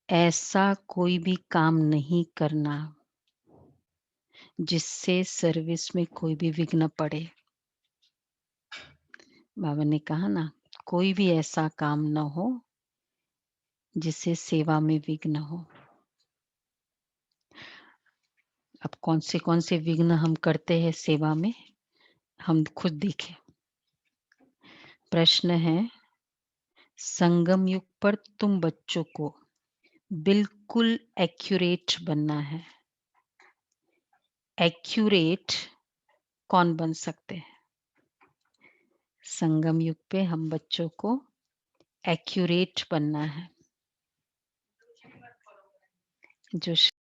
ऐसा कोई भी काम नहीं करना जिससे सर्विस में कोई भी विघ्न पड़े। बाबा ने कहा ना, कोई भी ऐसा काम न हो जिससे सेवा में विघ्न हो। अब कौन से विघ्न हम करते हैं सेवा में, हम खुद देखें। प्रश्न है, संगम युग पर तुम बच्चों को बिल्कुल एक्यूरेट बनना है। एक्यूरेट कौन बन सकते हैं? संगम युग पे हम बच्चों को एक्यूरेट बनना है।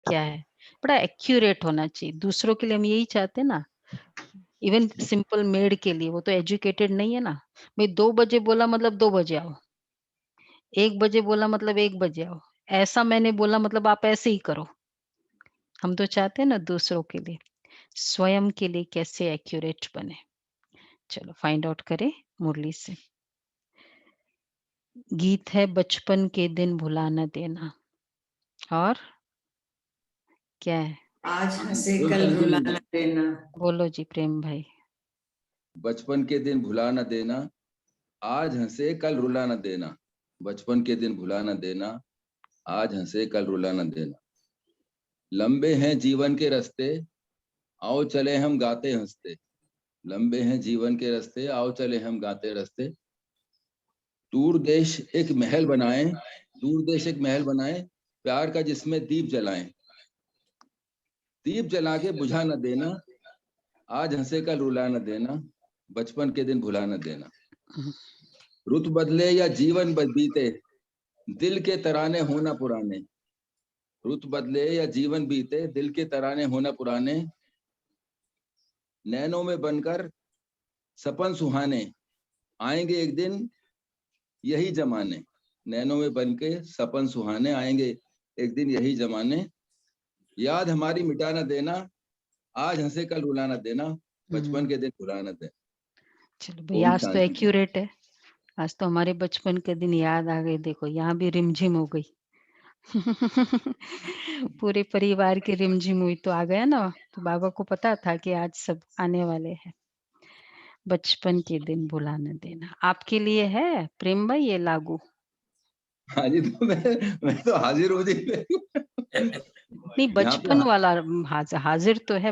क्या है, बड़ा एक्यूरेट होना चाहिए। दूसरों के लिए हम यही चाहते हैं ना, इवन सिंपल मेड के लिए, वो तो एजुकेटेड नहीं है ना। भाई 2 बजे बोला मतलब 2 बजे आओ, 1 बजे बोला मतलब 1 बजे आओ, ऐसा मैंने बोला मतलब आप ऐसे ही करो। हम तो चाहते हैं ना दूसरों के लिए, स्वयं के लिए कैसे एक्यूरेट बने। चलो फाइंड आउट करें मुरली से। गीत है बचपन के दिन भुला न देना, और क्या है? आज हंसे कल रुला न देना। बोलो जी प्रेम भाई। बचपन के दिन भुला न देना, आज हंसे कल रुला न देना। बचपन के दिन भुला न देना, आज हंसे कल रुला न देना। लंबे हैं जीवन के रास्ते, आओ चले हम गाते हंसते। लंबे हैं जीवन के रास्ते, आओ चले हम गाते रास्ते। दूर देश एक महल बनाएं, दूर देश एक महल बनाएं, प्यार का जिसमें दीप जलाएं। दीप जला के बुझा न देना, आज हंसे कल रुला न देना। बचपन के दिन भुला न देना। रुत बदले या जीवन बीते, दिल के तराने होना पुराने। रुत बदले या जीवन बीते, दिल के तराने होना पुराने। नैनों में बनकर सपन सुहाने, आएंगे एक दिन यही जमाने। नैनों में बनके सपन सुहाने, आएंगे एक दिन यही जमाने। याद हमारी मिटा न देना, आज हंसे कल रुला न देना। बचपन के दिन भुला न देना। चलो भाई, ओम आज तो शांति। एक्यूरेट है। आज तो हमारे बचपन के दिन याद आ गए। देखो यहाँ भी रिमझिम हो गई। पूरे परिवार की रिमझिम हुई तो आ गया ना। तो बाबा को पता था कि आज सब आने वाले हैं। बचपन के दिन भुला न देना आपके लिए है प्रेम भाई, ये लागू। हाँ जी, तो मैं तो हाजिर हूँ जी। नहीं, यहाँ पे बचपन वाला हाजिर तो है।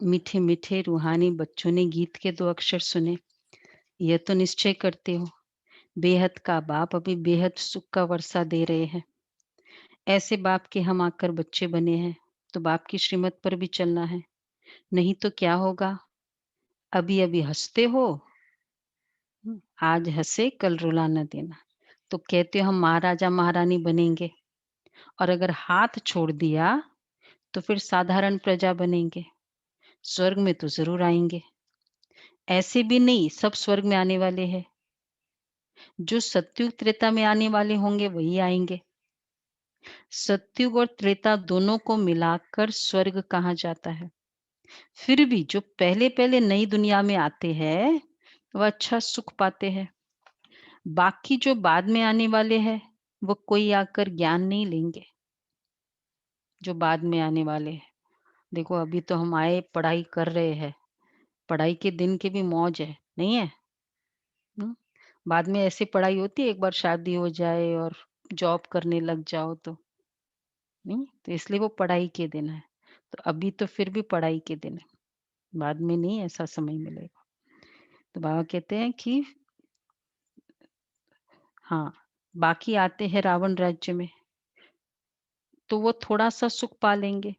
मीठे मीठे रूहानी बच्चों ने गीत के 2 अक्षर सुने, यह तो निश्चय करते हो बेहद का बाप अभी बेहद सुख का वर्षा दे रहे हैं। ऐसे बाप के हम आकर बच्चे बने हैं, तो बाप की श्रीमत पर भी चलना है। नहीं तो क्या होगा? अभी अभी हंसते हो, आज हंसे कल रुला न देना। तो कहते हो हम महाराजा महारानी बनेंगे, और अगर हाथ छोड़ दिया तो फिर साधारण प्रजा बनेंगे। स्वर्ग में तो जरूर आएंगे। ऐसे भी नहीं सब स्वर्ग में आने वाले हैं। जो सत्युग त्रेता में आने वाले होंगे वही आएंगे। सत्युग और त्रेता दोनों को मिलाकर स्वर्ग कहा जाता है। फिर भी जो पहले पहले नई दुनिया में आते हैं वह अच्छा सुख पाते हैं। बाकी जो बाद में आने वाले हैं वो कोई आकर ज्ञान नहीं लेंगे। जो बाद में आने वाले हैं, देखो अभी तो हम आए पढ़ाई कर रहे हैं, पढ़ाई के दिन की भी मौज है, नहीं है? बाद में ऐसी पढ़ाई होती है, एक बार शादी हो जाए और जॉब करने लग जाओ तो नहीं। तो इसलिए वो पढ़ाई के दिन है। तो अभी तो फिर भी पढ़ाई के दिन है, बाद में नहीं ऐसा समय मिलेगा। तो बाबा कहते हैं कि हाँ, बाकी आते हैं रावण राज्य में, तो वो थोड़ा सा सुख पा लेंगे।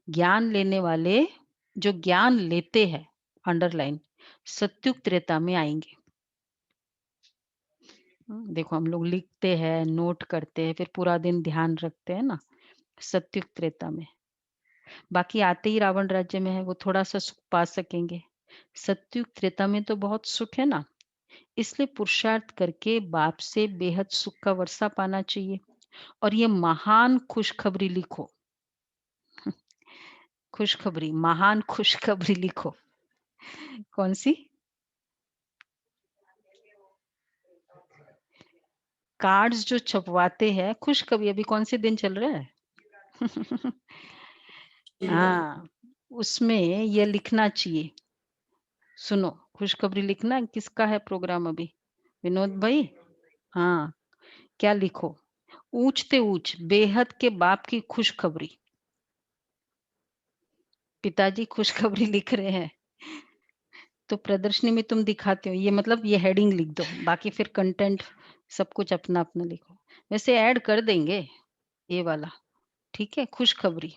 ज्ञान लेने वाले जो ज्ञान लेते हैं, अंडरलाइन, सत्युग त्रेता में आएंगे। देखो हम लोग लिखते हैं, नोट करते हैं, फिर पूरा दिन ध्यान रखते हैं ना, सत्युग त्रेता में। बाकी आते ही रावण राज्य में है, वो थोड़ा सा सुख पा सकेंगे। सत्युग त्रेता में तो बहुत सुख है ना, इसलिए पुरुषार्थ करके बाप से बेहद सुख का वर्षा पाना चाहिए। और ये महान खुशखबरी लिखो, खुशखबरी, महान खुशखबरी लिखो। कौन सी? कार्ड्स जो छपवाते हैं खुशखबरी, अभी कौन से दिन चल रहा है? हाँ, उसमें ये लिखना चाहिए। सुनो, खुशखबरी लिखना, किसका है प्रोग्राम अभी? विनोद भाई? हाँ, क्या लिखो? ऊंचते ऊंच बेहद के बाप की खुशखबरी। पिताजी खुशखबरी लिख रहे हैं, तो प्रदर्शनी में तुम दिखाते हो, ये मतलब ये हेडिंग लिख दो, बाकी फिर कंटेंट सब कुछ अपना अपना लिखो। वैसे ऐड कर देंगे ये वाला, ठीक है? खुशखबरी,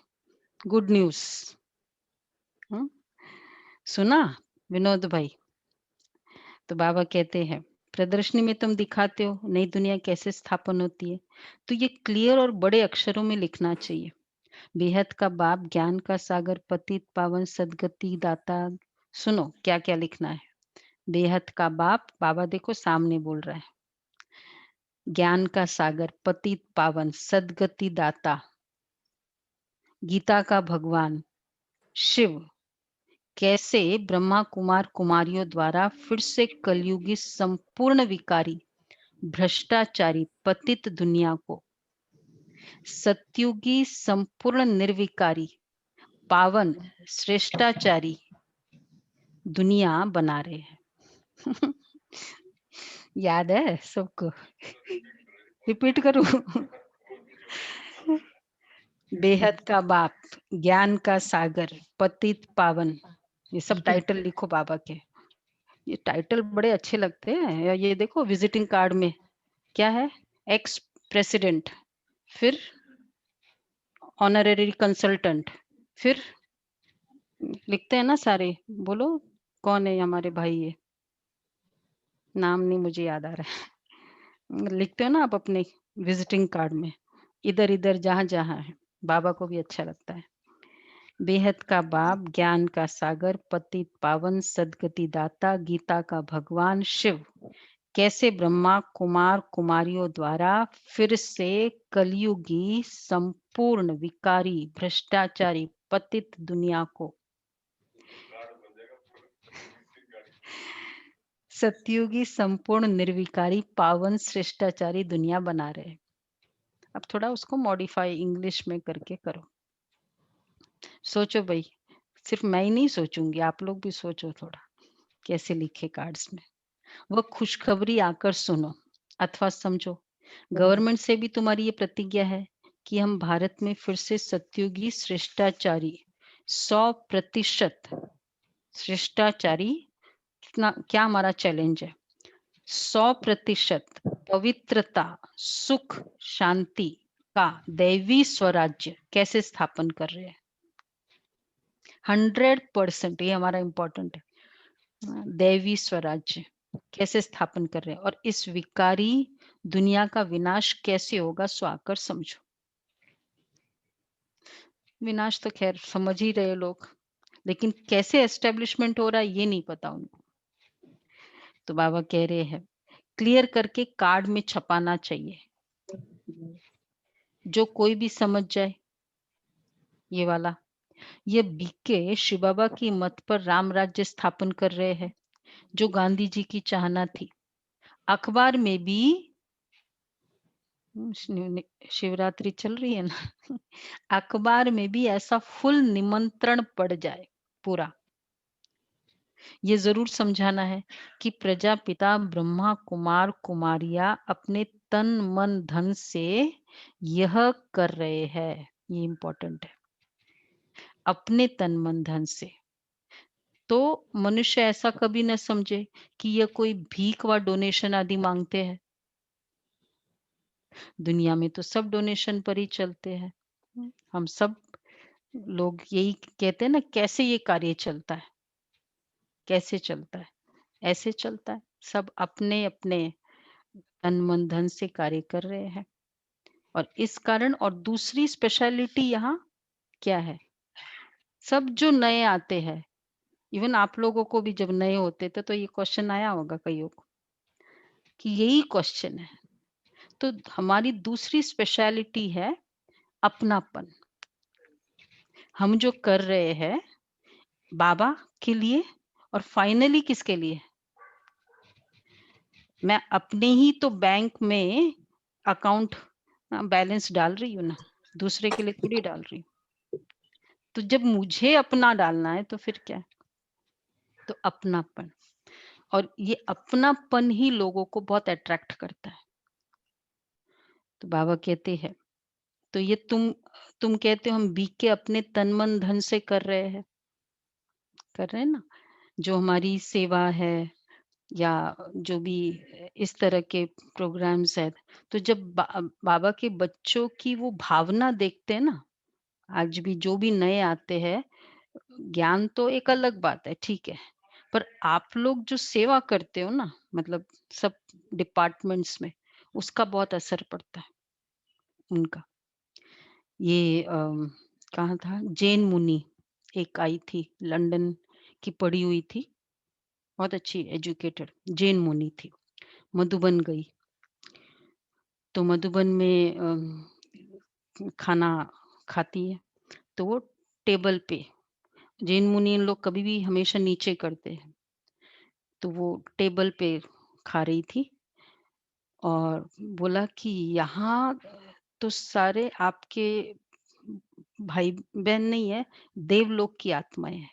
गुड न्यूज। सुना विनोद भाई? तो बाबा कहते हैं, प्रदर्शनी में तुम दिखाते हो नई दुनिया कैसे स्थापन होती है, तो ये क्लियर और बड़े अक्षरों में लिखना चाहिए। बेहद का बाप, ज्ञान का सागर, पतित पावन सदगति दाता। सुनो क्या क्या लिखना है। बेहद का बाप, बाबा देखो सामने बोल रहा है। ज्ञान का सागर, पतित पावन सदगति दाता, गीता का भगवान शिव, कैसे ब्रह्मा कुमार कुमारियों द्वारा फिर से कलयुगी संपूर्ण विकारी भ्रष्टाचारी पतित दुनिया को सत्युगी संपूर्ण निर्विकारी पावन श्रेष्ठाचारी दुनिया बना रहे हैं। याद है सबको? रिपीट करूं? बेहद का बाप, ज्ञान का सागर, पतित पावन, ये सब टाइटल लिखो बाबा के। ये टाइटल बड़े अच्छे लगते हैं। ये देखो विजिटिंग कार्ड में क्या है, एक्स प्रेसिडेंट, फिर ऑनररी कंसल्टेंट, फिर लिखते हैं ना सारे। बोलो कौन है हमारे भाई? ये नाम नहीं मुझे याद आ रहा है। लिखते हो ना आप अपने विजिटिंग कार्ड में, इधर इधर जहां जहां है। बाबा को भी अच्छा लगता है। बेहद का बाप, ज्ञान का सागर, पतित पावन सदगति दाता, गीता का भगवान शिव, कैसे ब्रह्मा कुमार कुमारियों द्वारा फिर से कलयुगी संपूर्ण विकारी भ्रष्टाचारी पतित दुनिया को सतयुगी संपूर्ण निर्विकारी पावन श्रेष्ठाचारी दुनिया बना रहे हैं। अब थोड़ा उसको मॉडिफाई इंग्लिश में करके करो। सोचो भाई, सिर्फ मैं ही नहीं सोचूंगी, आप लोग भी सोचो थोड़ा कैसे लिखे कार्ड्स में। वह खुशखबरी आकर सुनो अथवा समझो। गवर्नमेंट से भी तुम्हारी ये प्रतिज्ञा है कि हम भारत में फिर से सत्युगी श्रेष्ठाचारी 100% श्रेष्ठाचारी, कितना क्या हमारा चैलेंज है, 100% पवित्रता, सुख, शांति का दैवी स्वराज्य कैसे स्थापन कर रहे हैं। 100% ये हमारा इंपॉर्टेंट है। दैवी स्वराज्य कैसे स्थापन कर रहे हैं और इस विकारी दुनिया का विनाश कैसे होगा, सो आकर समझो। विनाश तो खैर समझ ही रहे लोग, लेकिन कैसे एस्टेब्लिशमेंट हो रहा है ये नहीं पता उनको। तो बाबा कह रहे हैं क्लियर करके कार्ड में छपाना चाहिए, जो कोई भी समझ जाए। ये वाला, ये बीके शिव बाबा की मत पर राम राज्य स्थापन कर रहे हैं, जो गांधी जी की चाहना थी। अखबार में भी शिवरात्रि चल रही है ना, अखबार में भी ऐसा फुल निमंत्रण पड़ जाए पूरा। ये जरूर समझाना है कि प्रजापिता ब्रह्मा कुमार कुमारियां अपने तन मन धन से यह कर रहे हैं। ये इंपॉर्टेंट है, अपने तन मन धन से। तो मनुष्य ऐसा कभी न समझे कि यह कोई भीख व डोनेशन आदि मांगते हैं। दुनिया में तो सब डोनेशन पर ही चलते हैं। हम सब लोग यही कहते हैं ना, कैसे ये कार्य चलता है, कैसे चलता है? ऐसे चलता है, सब अपने अपने तन मन धन से कार्य कर रहे हैं। और इस कारण, और दूसरी स्पेशलिटी यहाँ क्या है, सब जो नए आते हैं, इवन आप लोगों को भी जब नए होते थे तो ये क्वेश्चन आया होगा कईयों को, कि यही क्वेश्चन है। तो हमारी दूसरी स्पेशलिटी है अपनापन। हम जो कर रहे हैं बाबा के लिए, और फाइनली किसके लिए? मैं अपने ही तो बैंक में अकाउंट बैलेंस डाल रही हूँ ना, दूसरे के लिए थोड़ी डाल रही हूँ। तो जब मुझे अपना डालना है तो फिर क्या है? तो अपनापन, और ये अपनापन ही लोगों को बहुत अट्रैक्ट करता है। तो बाबा कहते हैं, तो ये तुम कहते हो हम बीके अपने तन मन धन से कर रहे हैं, ना, जो हमारी सेवा है या जो भी इस तरह के प्रोग्राम्स है। तो जब बाबा के बच्चों की वो भावना देखते हैं ना, आज भी जो भी नए आते हैं, ज्ञान तो एक अलग बात है, ठीक है, पर आप लोग जो सेवा करते हो ना, मतलब सब डिपार्टमेंट्स में, उसका बहुत असर पड़ता है उनका। ये कहाँ था, जैन मुनि एक आई थी, लंदन की पढ़ी हुई थी, बहुत अच्छी एजुकेटेड जैन मुनि थी, मधुबन गई। तो मधुबन में खाना खाती है, तो वो टेबल पे, जैन मुनि इन लोग कभी भी हमेशा नीचे करते हैं, तो वो टेबल पे खा रही थी और बोला कि यहाँ तो सारे आपके भाई बहन नहीं है, देवलोक की आत्माएं हैं।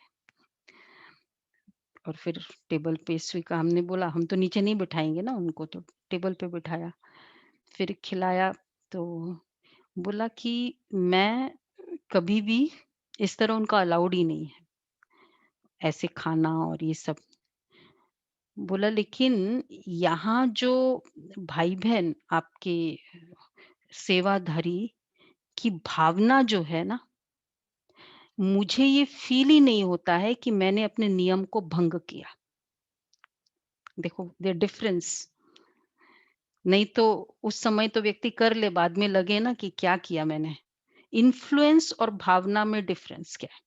और फिर टेबल पे स्वीकार, हमने बोला हम तो नीचे नहीं बिठाएंगे ना उनको, तो टेबल पे बिठाया, फिर खिलाया। तो बोला कि मैं कभी भी इस तरह, उनका अलाउड ही नहीं है ऐसे खाना और ये सब। बोला लेकिन यहाँ जो भाई बहन आपके सेवाधारी की भावना जो है ना, मुझे ये फील ही नहीं होता है कि मैंने अपने नियम को भंग किया। देखो द डिफरेंस। नहीं तो उस समय तो व्यक्ति कर ले, बाद में लगे ना कि क्या किया मैंने। इन्फ्लुएंस और भावना में डिफरेंस क्या है?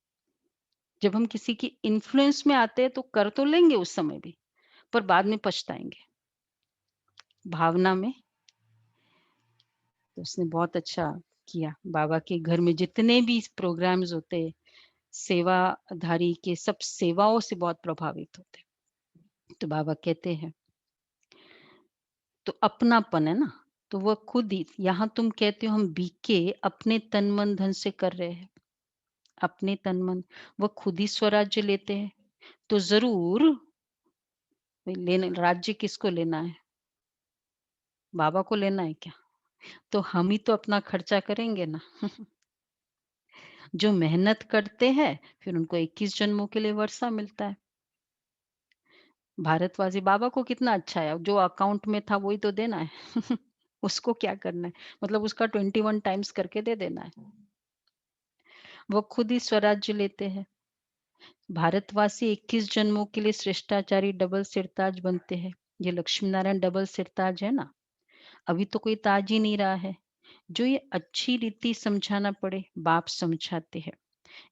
जब हम किसी की इन्फ्लुएंस में आते हैं तो कर तो लेंगे उस समय भी, पर बाद में पछताएंगे। भावना में, तो उसने बहुत अच्छा किया। बाबा के घर में जितने भी प्रोग्राम्स होते, सेवाधारी के सब सेवाओं से बहुत प्रभावित होते। तो बाबा कहते हैं, तो अपनापन है ना, तो वह खुद ही, यहाँ तुम कहते हो हम बीके अपने तन मन धन से कर रहे हैं, अपने तन मन, वह खुद ही स्वराज्य लेते हैं, तो जरूर लेने, राज्य किसको लेना है? बाबा को लेना है क्या? तो हम ही तो अपना खर्चा करेंगे ना। जो मेहनत करते हैं फिर उनको 21 जन्मों के लिए वर्षा मिलता है। भारतवासी बाबा को कितना अच्छा है, जो अकाउंट में था वही तो देना है। उसको क्या करना है, मतलब उसका 21 टाइम्स करके दे देना है। वो खुद ही स्वराज्य लेते हैं। भारतवासी 21 जन्मों के लिए श्रेष्ठाचारी डबल सिरताज बनते हैं। ये लक्ष्मी नारायण डबल सिरताज है ना, अभी तो कोई ताज ही नहीं रहा है। जो ये अच्छी रीति समझाना पड़े, बाप समझाते हैं,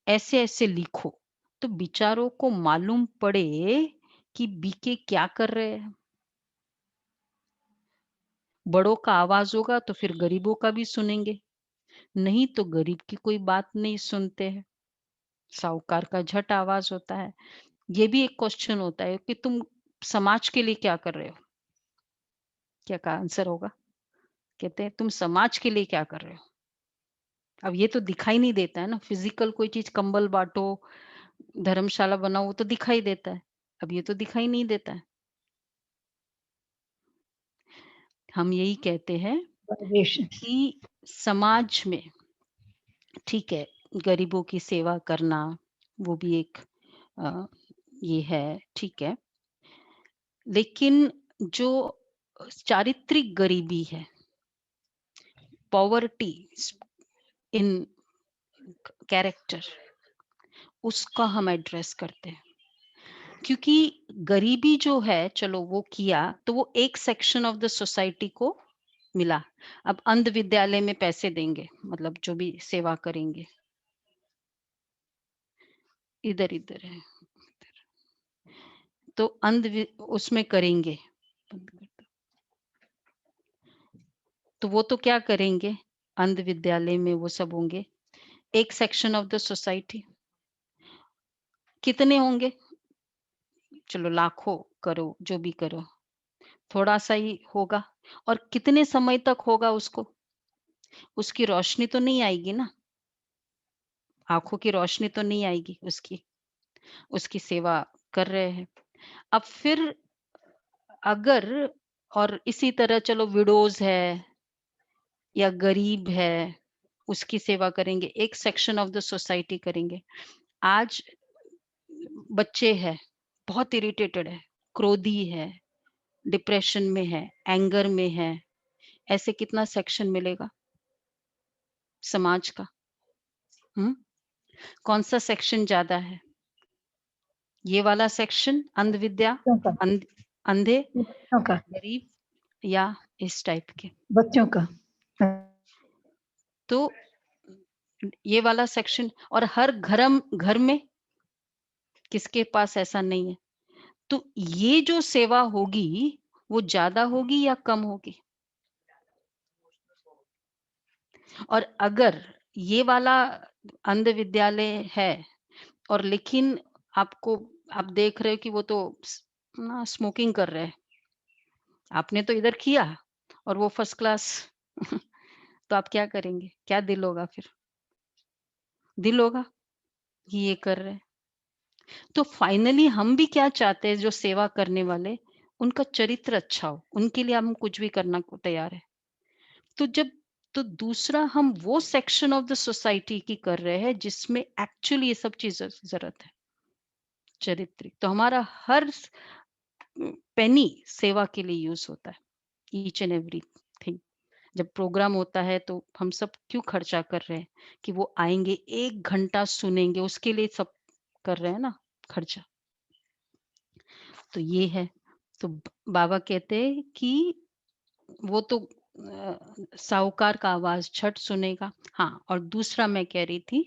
ऐसे ऐसे लिखो तो बिचारों को मालूम पड़े कि बीके क्या कर रहे हैं। बड़ों का आवाज होगा तो फिर गरीबों का भी सुनेंगे, नहीं तो गरीब की कोई बात नहीं सुनते हैं। साहूकार का झट आवाज होता है। ये भी एक क्वेश्चन होता है कि तुम समाज के लिए क्या कर रहे हो? क्या का आंसर होगा? कहते हैं तुम समाज के लिए क्या कर रहे हो? अब ये तो दिखाई नहीं देता है ना, फिजिकल कोई चीज, कंबल बांटो, धर्मशाला बनाओ, वो तो दिखाई देता है। अब ये तो दिखाई नहीं देता है। हम यही कहते हैं कि समाज में, ठीक है, गरीबों की सेवा करना वो भी एक अ, ये है, ठीक है, लेकिन जो चारित्रिक गरीबी है, पॉवर्टी इन कैरेक्टर, उसका हम एड्रेस करते हैं। क्योंकि गरीबी जो है, चलो वो किया तो वो एक सेक्शन ऑफ द सोसाइटी को मिला। अब अंध विद्यालय में पैसे देंगे, मतलब जो भी सेवा करेंगे, इधर इधर है, तो उसमें करेंगे, तो वो तो क्या करेंगे, अंध विद्यालय में वो सब होंगे, एक सेक्शन ऑफ द सोसाइटी। कितने होंगे? चलो लाखों करो, जो भी करो, थोड़ा सा ही होगा, और कितने समय तक होगा उसको? उसकी रोशनी तो नहीं आएगी ना, आँखों की रोशनी तो नहीं आएगी उसकी, उसकी सेवा कर रहे हैं। अब फिर अगर, और इसी तरह चलो विडोज़ है या गरीब है, उसकी सेवा करेंगे, एक सेक्शन ऑफ द सोसाइटी करेंगे। आज बच्चे हैं, बहुत इरिटेटेड है, क्रोधी है, डिप्रेशन में है, एंगर में है, ऐसे कितना सेक्शन मिलेगा समाज का? हुँ? कौन-सा सेक्शन ज़्यादा है? ये वाला सेक्शन अंधविद्या, बच्चों का अंध अंधे, बच्चों का गरीब, या इस टाइप के? बच्चों का तो ये वाला सेक्शन, और हर घर में किसके पास ऐसा नहीं है? तो ये जो सेवा होगी, वो ज़्यादा होगी या कम होगी? और अगर ये वाला अंध विद्यालय है, और लेकिन आपको, आप देख रहे हो कि वो तो ना स्मोकिंग कर रहे हैं, आपने तो इधर किया और वो फर्स्ट क्लास तो आप क्या करेंगे? क्या दिल होगा फिर? दिल होगा कि ये कर रहे हैं। तो फाइनली हम भी क्या चाहते हैं, जो सेवा करने वाले, उनका चरित्र अच्छा हो, उनके लिए हम कुछ भी करना को तैयार है। तो जब, तो दूसरा, हम वो सेक्शन ऑफ द सोसाइटी की कर रहे हैं जिसमें एक्चुअली ये सब चीज़ ज़रूरत है, चरित्र। तो हमारा हर पेनी सेवा के लिए यूज़ होता है, ईच एंड एवरीथिंग। जब प्रोग्राम होता है तो हम सब क्यों खर्चा कर रहे हैं कि वो आएँगे, 1 घंटा सुनेंगे, उसके लिए सब कर रहे हैं ना खर्चा। तो ये है। तो बाबा कहते हैं कि वो तो साहूकार का आवाज़ झट सुनेगा। हाँ, और दूसरा मैं कह रही थी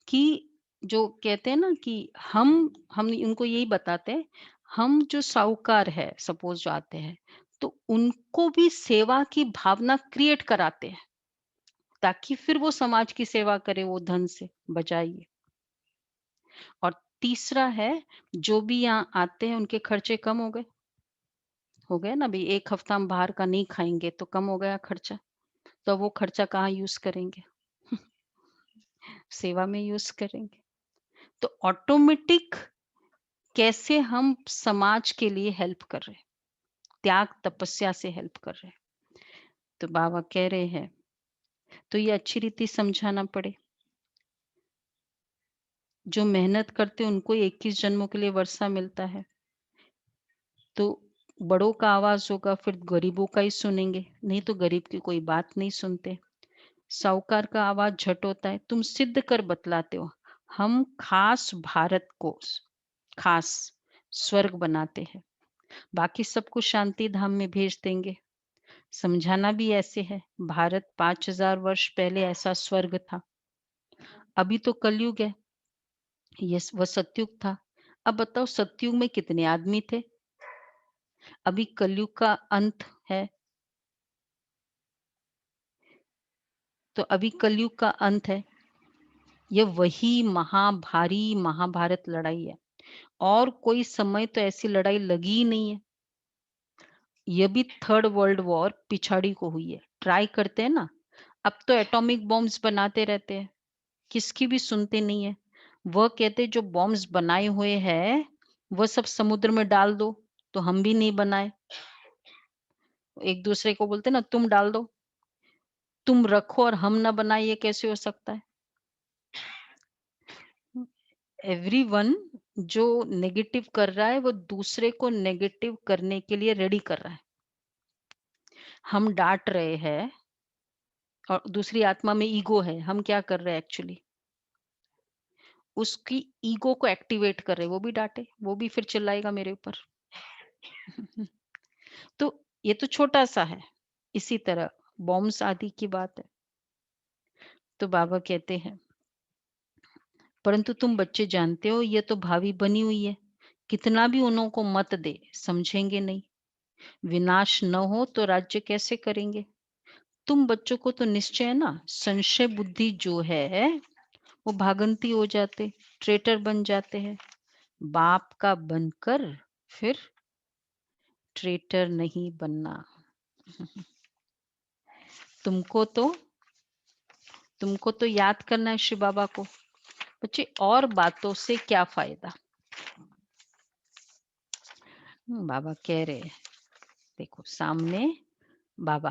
कि जो कहते हैं ना कि हम उनको यही बताते हैं, हम जो साहूकार है सपोज़ जो आते हैं, तो उनको भी सेवा की भावना क्रिएट कराते हैं, ताकि फिर वो समाज की सेवा करे वो धन से, बचाइए। और तीसरा है, जो भी यहाँ आते हैं उनके खर्चे कम हो गए ना, भई 1 हफ्ता हम बाहर का नहीं खाएँगे तो कम हो गया खर्चा। तो वो खर्चा कहाँ यूज़ करेंगे? सेवा में यूज़ करेंगे। तो ऑटोमेटिक कैसे हम समाज के लिए हेल्प कर रहे हैं, त्याग तपस्या से हेल्प कर रहे हैं। तो बाबा कह रहे हैं, तो ये अच्छी रीति समझाना पड़े। जो मेहनत करते हैं उनको 21 जन्मों के लिए वर्षा मिलता है। तो बड़ों का आवाज़ होगा, फिर गरीबों का ही सुनेंगे, नहीं तो गरीब की कोई बात नहीं सुनते। साहूकार का आवाज़ झट होता है, तुम सिद्ध कर बतलाते हो। हम खास भारत को खास स्वर्ग बनाते हैं, बाकी सबको शांति धाम में भेज देंगे। समझाना भी ऐसे है, भारत 5000 वर्ष पहले ऐसा स्वर्ग था। अभी तो कलयुग है, ये वह सतयुग था। अब बताओ सतयुग में कितने आदमी थे? अभी कलयुग का अंत है, तो अभी कलयुग का अंत है। ये वही महाभारी महाभारत लड़ाई है, और कोई समय तो ऐसी लड़ाई लगी ही नहीं है। ये भी थर्ड वर्ल्ड वॉर पिछाड़ी को हुई है, ट्राई करते हैं ना। अब तो एटॉमिक बॉम्ब्स बनाते रहते हैं, किसकी भी सुनते नहीं है। वह कहते जो बॉम्ब्स बनाए हुए हैं वह सब समुद्र में डाल दो, तो हम भी नहीं बनाए। एक दूसरे को बोलते ना, तुम डाल दो, तुम रखो और हम ना बनाए, ये कैसे हो सकता है? एवरीवन जो नेगेटिव कर रहा है वो दूसरे को नेगेटिव करने के लिए रेडी कर रहा है। हम डांट रहे हैं और दूसरी आत्मा में ईगो है, हम क्या कर रहे हैं एक्चुअली, उसकी ईगो को एक्टिवेट कर रहे हैं। वो भी डांटे, वो भी फिर चिल्लाएगा मेरे ऊपर। तो ये तो छोटा सा है, इसी तरह बॉम्ब्स आदि की बात है। तो बाबा कहते हैं, परंतु तुम बच्चे जानते हो ये तो भावी बनी हुई है, कितना भी उन्हों को मत दे समझेंगे नहीं। विनाश न हो तो राज्य कैसे करेंगे? तुम बच्चों को तो निश्चय है ना, संशय बुद्धि जो है वो भागंती हो जाते, ट्रेटर बन जाते हैं, बाप का बनकर फिर ट्रेटर नहीं बनना। तुमको तो याद करना है शिव बाबा को। बच्चे और बातों से क्या फायदा? बाबा कह रहे हैं, देखो सामने बाबा।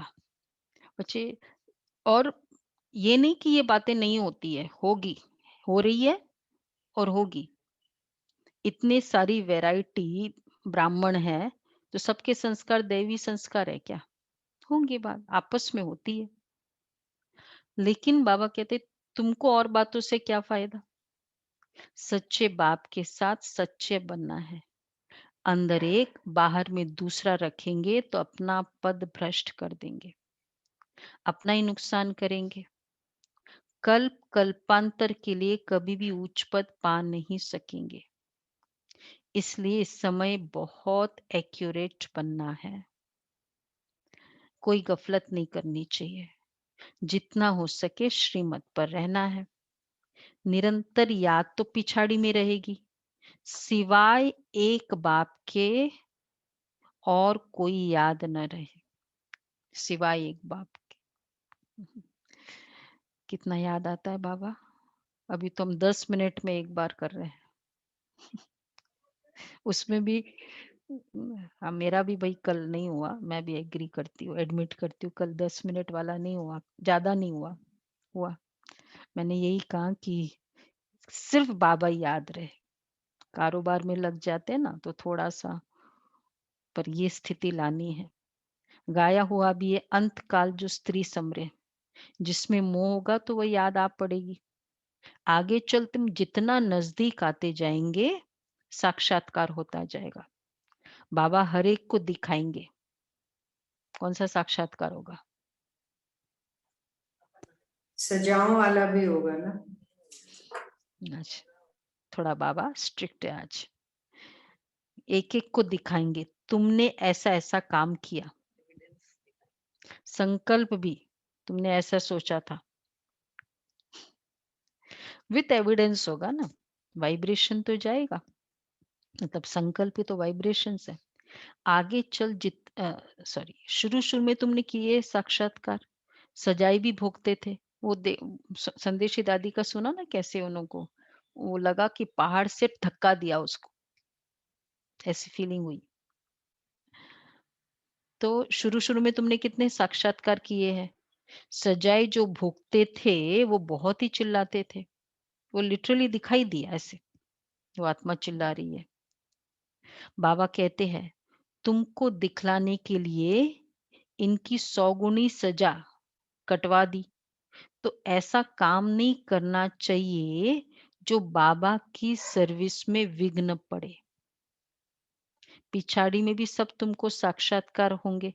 बच्चे और ये नहीं कि ये बातें नहीं होती है, होगी, हो रही है और होगी। इतने सारी वैरायटी ब्राह्मण है, तो सबके संस्कार दैवी संस्कार है क्या? होंगे, बात आपस में होती है। लेकिन बाबा कहते तुमको और बातों से क्या फायदा? सच्चे बाप के साथ सच्चे बनना है। अंदर एक बाहर में दूसरा रखेंगे तो अपना पद भ्रष्ट कर देंगे, अपना ही नुकसान करेंगे। कल्प कल्पांतर के लिए कभी भी उच्च पद पा नहीं सकेंगे। इसलिए इस समय बहुत एक्यूरेट बनना है। कोई गफलत नहीं करनी चाहिए। जितना हो सके श्रीमत पर रहना है। निरंतर याद तो पिछाड़ी में रहेगी, सिवाय एक बाप के और कोई याद न रहे, सिवाय एक बाप के। कितना याद आता है बाबा। अभी तो हम 10 मिनट में एक बार कर रहे हैं। उसमें भी हाँ, मेरा भी भाई कल नहीं हुआ, मैं भी एग्री करती हूँ, एडमिट करती हूँ, कल 10 मिनट वाला नहीं हुआ, ज्यादा नहीं हुआ। हुआ मैंने यही कहा कि सिर्फ बाबा ही याद रहे। कारोबार में लग जाते हैं ना तो थोड़ा सा, पर ये स्थिति लानी है। गाया हुआ भी है, अंत काल जो स्त्री समरे, जिसमें मोह होगा तो वह याद आ पड़ेगी। आगे चल तुम जितना नजदीक आते जाएंगे साक्षात्कार होता जाएगा। बाबा हर एक को दिखाएंगे। कौन सा साक्षात्कार होगा? सजाओं वाला भी होगा ना। आज थोड़ा बाबा स्ट्रिक्ट है आज। एक एक को दिखाएंगे, तुमने ऐसा ऐसा काम किया, संकल्प भी तुमने ऐसा सोचा था, विथ एविडेंस होगा ना। वाइब्रेशन तो जाएगा, मतलब संकल्प ही तो वाइब्रेशन है। आगे चल सॉरी, शुरू शुरू में तुमने किए साक्षात्कार, सजाई भी भोगते थे। वो संदेशी दादी का सुना ना, कैसे उनको वो लगा कि पहाड़ से धक्का दिया उसको, ऐसी फीलिंग हुई। तो शुरू शुरू में तुमने कितने साक्षात्कार किए हैं। सजाए जो भोगते थे वो बहुत ही चिल्लाते थे, वो लिटरली दिखाई दिया ऐसे, वो आत्मा चिल्ला रही है। बाबा कहते हैं तुमको दिखलाने के लिए इनकी 100 गुनी सजा कटवा दी, तो ऐसा काम नहीं करना चाहिए जो बाबा की सर्विस में विघ्न पड़े। पिछाड़ी में भी सब तुमको साक्षात्कार होंगे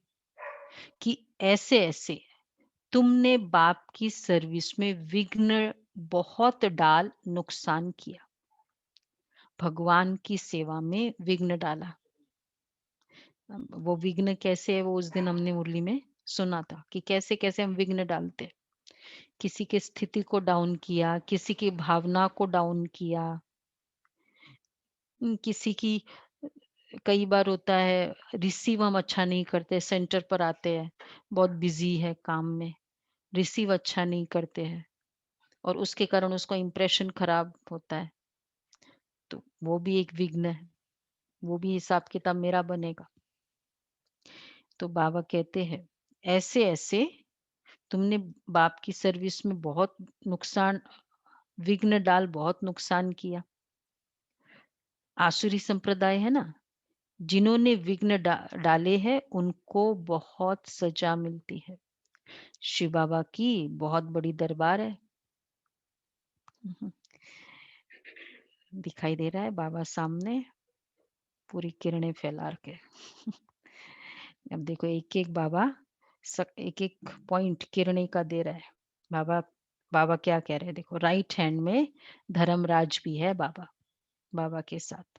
कि ऐसे ऐसे तुमने बाप की सर्विस में विघ्न बहुत डाल नुकसान किया, भगवान की सेवा में विघ्न डाला। वो विघ्न कैसे है, वो उस दिन हमने मुरली में सुना था कि कैसे कैसे हम विघ्न डालते हैं। किसी की स्थिति को डाउन किया, किसी की भावना को डाउन किया, किसी की, कई बार होता है रिसीव हम अच्छा नहीं करते, सेंटर पर आते हैं बहुत बिजी है काम में, रिसीव अच्छा नहीं करते हैं और उसके कारण उसका इंप्रेशन खराब होता है, तो वो भी एक विघ्न है, वो भी हिसाब किताब मेरा बनेगा। तो बाबा कहते हैं ऐसे ऐसे तुमने बाप की सर्विस में बहुत नुकसान, विघ्न डाल बहुत नुकसान किया। आसुरी संप्रदाय है ना, जिन्होंने विघ्न डाले हैं उनको बहुत सजा मिलती है। शिव बाबा की बहुत बड़ी दरबार है। दिखाई दे रहा है बाबा सामने पूरी किरणें फैला के। अब देखो एक एक बाबा एक एक पॉइंट किरणें का दे रहा है। बाबा बाबा क्या कह रहे हैं देखो, राइट हैंड में धर्मराज भी है बाबा, बाबा के साथ।